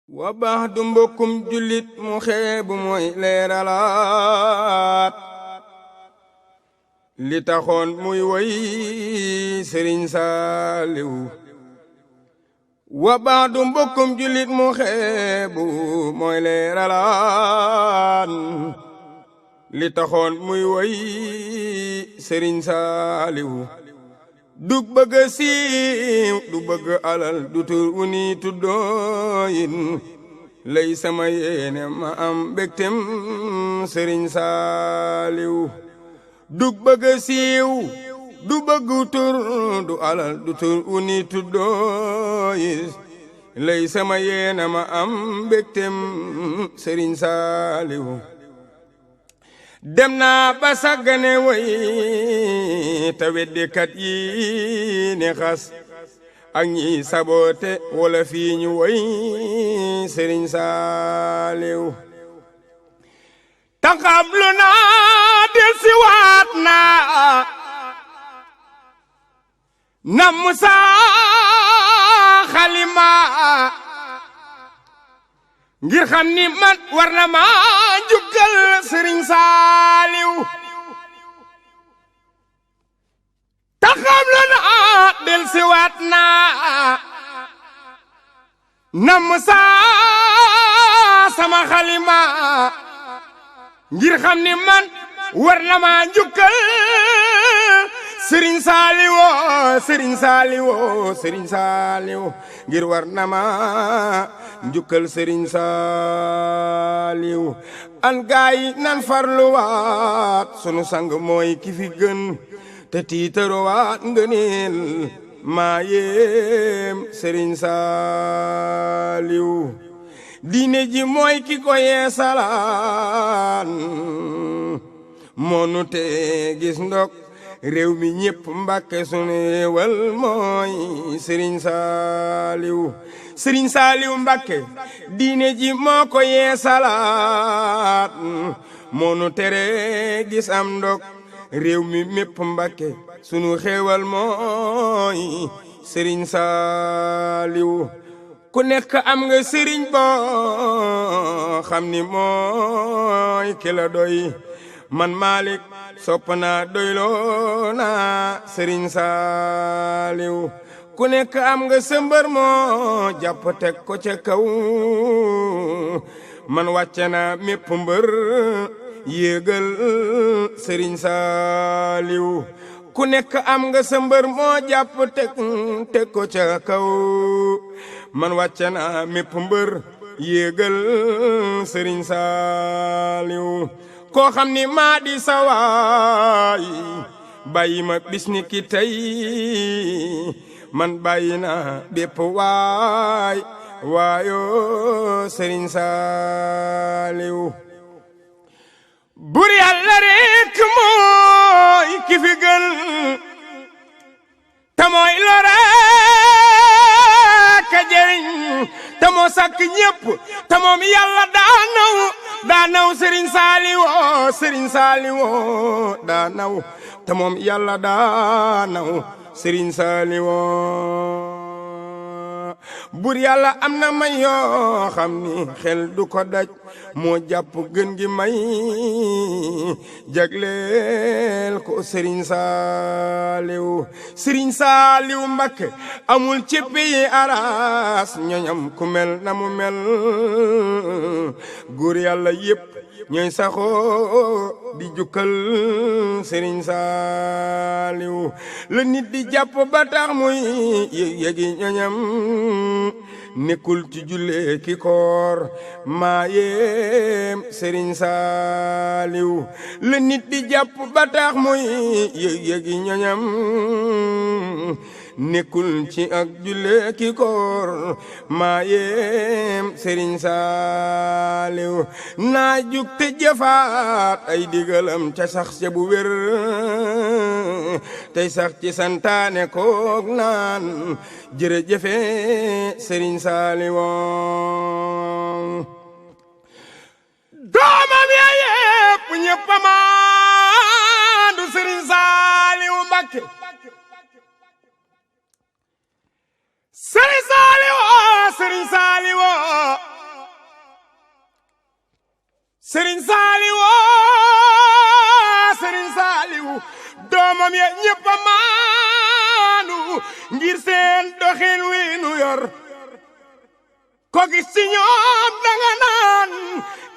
wa baax du mbokkum jullit mu xeebu mooy leeralaat li taxoon muy woy Sëriñ Saaliw wa baax du mbokkum jullit mu xeebu mooy leeralaat li taxoon muy woy Sëriñ Saaliw du bëgg siiw du bëgg alal du tur wu ni tuddooyin lay sama yéene ma am mbégtem Sëriñ Saaliw du bëgg siiw du bëgg tur du alal du tur wu ni tuddooyin lay sama yéene ma am mbégtem Sëriñ Saaliw dem naa ba sàggane way te weddikat yi ne xas ak ñi saboote wala fii ñu way Sëriñ Saaliw taxam lu naa del si waat naa nam sa xalima ngir xam ni man war na ma jugal Sëriñ Saaliw taxam la na del si waat naa nam sama xalima ngir xam ni man war na ma jugal Sëriñ Saaliw Sëriñ Saaliw Sëriñ Saaliw ngir war na ma njukkal Sëriñ Saaliw an gaay nan farluwaat sunu sang mooy ki fi gën te tiitarowaat ngëneel maa yéem Sëriñ Saaliw diine ji mooy ki ko yeesalaan moonu te gis ndok réew mi ñépp Mbàkke sunu yeewal mooy Sëriñ Saaliw Sëriñ Saaliw Mbàkke diine ji moo ko yeesalaat moonu tere gis am ndok réew mi mépp Mbàkke sunu xeewal mooy Sëriñ Saaliw ku nekk am nga sëriñ boo xam ni mooy ki la doy man Malick sopp naa doyloo naa Sëriñ Saaliw ku nekk am nga sëmbër moo jàpp teg ko ca kaw man wàcce naa mépp mbër yéegal Sëriñ Saaliw ku nekk am nga sëmbër moo jàpp teg ko ca kaw man wàcce naa mépp mbër yéegal Sëriñ Saaliw koo xam ni maa di sawaay bàyyi ma bis ni ki tey man bàyyi naa bépp waay waayoo Sëriñ Saaliw bur Yàlla rekk mooy ki fi gën te mooy lore ka jëriñ te moo sàkk ñépp te moom Yàlla daa naw Sëriñ Saaliw Sëriñ Saaliw daa naw te moom Yàlla daa naw Sëriñ Saaliw bur Yàlla am na may yoo xam ni xel du ko daj moo jàpp gën gi may jagleel ko Sëriñ Saaliw Sëriñ Saaliw Mbàkke amul ci pays aras ñoñam ku mel na mu mel góor Yàlla yépp ñooy saxoo di jukkal Sëriñ Saaliw la nit di jàpp ba tax muy yëgi ñoñam nekkul ci julle ki koor maa yéem Sëriñ Saaliw la nit di jàpp ba tax muy yëgi ñoñam nekkul ci ak julle ki koor maa yéem Sëriñ Saaliw naa jug te jëfaat ay digalam ca sax ca bu wér tey sax ci santaane koog naan jërëjëfe Sëriñ Saaliw doomam ya yépp ñépp maandu Sëriñ Saaliw Mbàkke Sëriñ Saaliw sëriñ Saaliwu sëriñ Saaliwu doomam ya ñëpp a maanu ngir seen doxin wi nu yor ko gis ci ñoom danga naan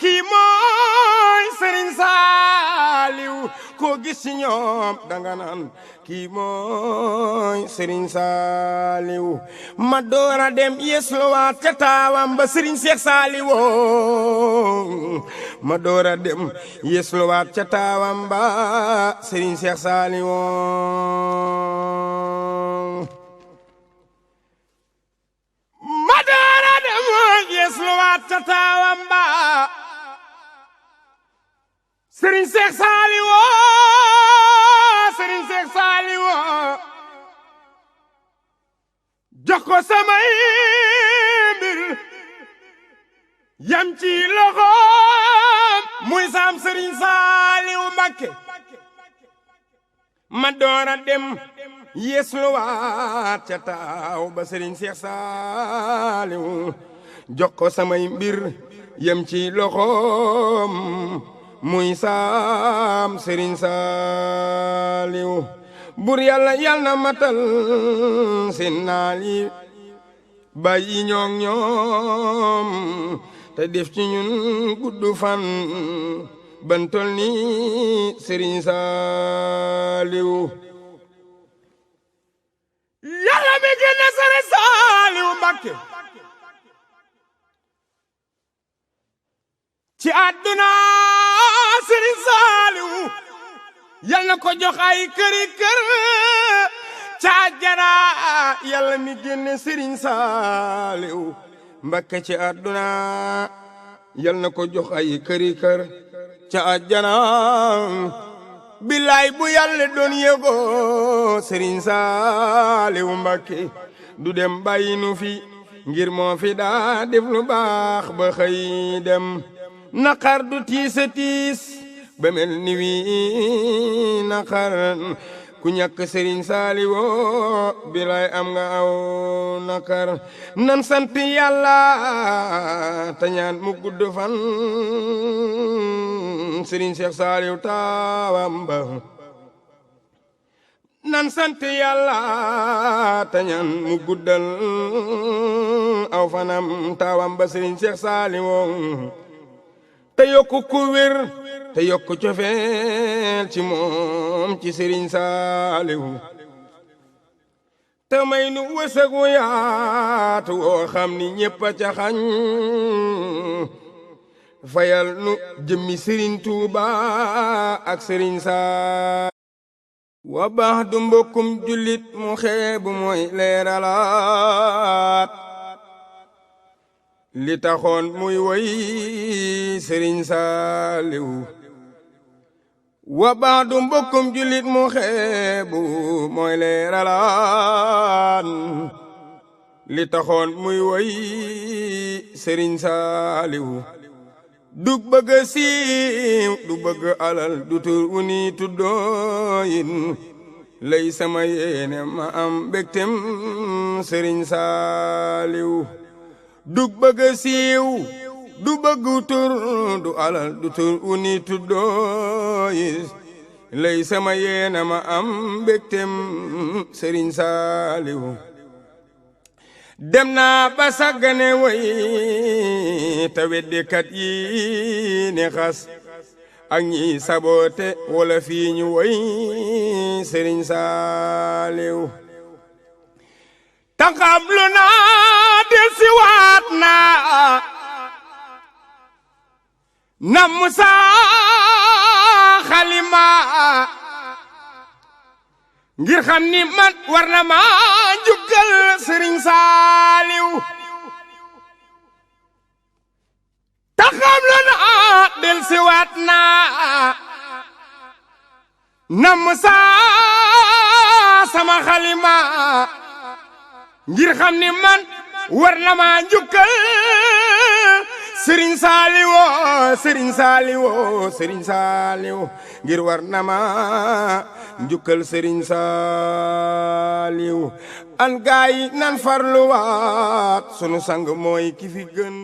kii mooy sëriñ Saaliwu ko gis ci ñoom danga naan kii mooy sëriñ Saaliwu ma doora dem yeesluwaat ca taawam ba sëriñ Seex Saaliwu ma doora dem yeesluwaat ca taawam ba sëriñ Seex Saaliwu ma doora dem yeesluwaat ca taawam ba sëriñ Seex Saaliwu sëriñ Seex Saaliwu jox ko samay mbir yam ci loxoom muy saam sëriñ Saaliwu Mbàkke ma doora dem yeesluwaat ca taaw ba sëriñ Seex Saaliwu jox ko samay mbir yam ci loxoom muy saam sëriñ Saaliwu bur yàlla yal na matal seen naal yi bàyyi ñoom te def ci ñun gudd fan bantol ni sëriñ Saaliwu yàlla mi gën a sëriñ Saaliwu Mbàkke ci àdduna sëriñ Saaliwu yal na ko jox ay këri kër ca àjjana yàlla mi génne sëriñ Saaliwu Mbàkke ci àdduna yal na ko jox ay këri kër ca àjjana billaay bu yàlla doon yëgoo sëriñ Saaliwu Mbàkke du dem bàyyi nu fi ngir moo fi daa def lu baax ba xëy dem naqar du tiis a tiis ba mel ni wi naqar ku ñàkk sëriñ Saaliwu bilaay am nga aw naqar nan sant yàlla te ñaan mu gudd fan sëriñ Seex Saaliwu taawam ba nan sant yàlla te ñaan mu guddal aw fanam taawam ba sëriñ Seex Saaliwu te yokku ku wér te yokku cofeel ci moom ci sëriñ Saaliwu te may nu wërsëg wu yaatu woo xam ni ñépp a ca xañ fayal nu jëmmi sëriñ Tuuba ak sëriñ Saaliwu wa baax du mbokkum jullit mu xeebu mooy leeralaat li taxoon muy woy sëriñ Saaliwu wa baax du mbokkum jullit mu xeebu mooy leeralaan li taxoon muy woy sëriñ Saaliwu du bëgg siiw du bëgg alal du tur wu ni tuddooyin lay sama yéene ma am mbégtem sëriñ Saaliwu du bëgg siiw du bëgg tur du alal du tur wu ni tuddooyin lay sama yéene ma am mbégtem sëriñ Saaliwu dem naa ba sàggane way te weddikat yi ne xas ak ñi saboote wala fii ñu way sëriñ Saaliwu taxam lu naa del si waat naa nam musa xalima ngir xam ni man war na ma njukkal sëriñ Saaliwu taxam lu naa del si waat naa nam musa sama xalima ngir xam ni man war na ma njukkal sëriñ Saaliwu sëriñ Saaliwu sëriñ Saaliwu ngir war na ma njukkal sëriñ Saaliwu an gaay nan farluwaat sunu sang mooy ki fi gën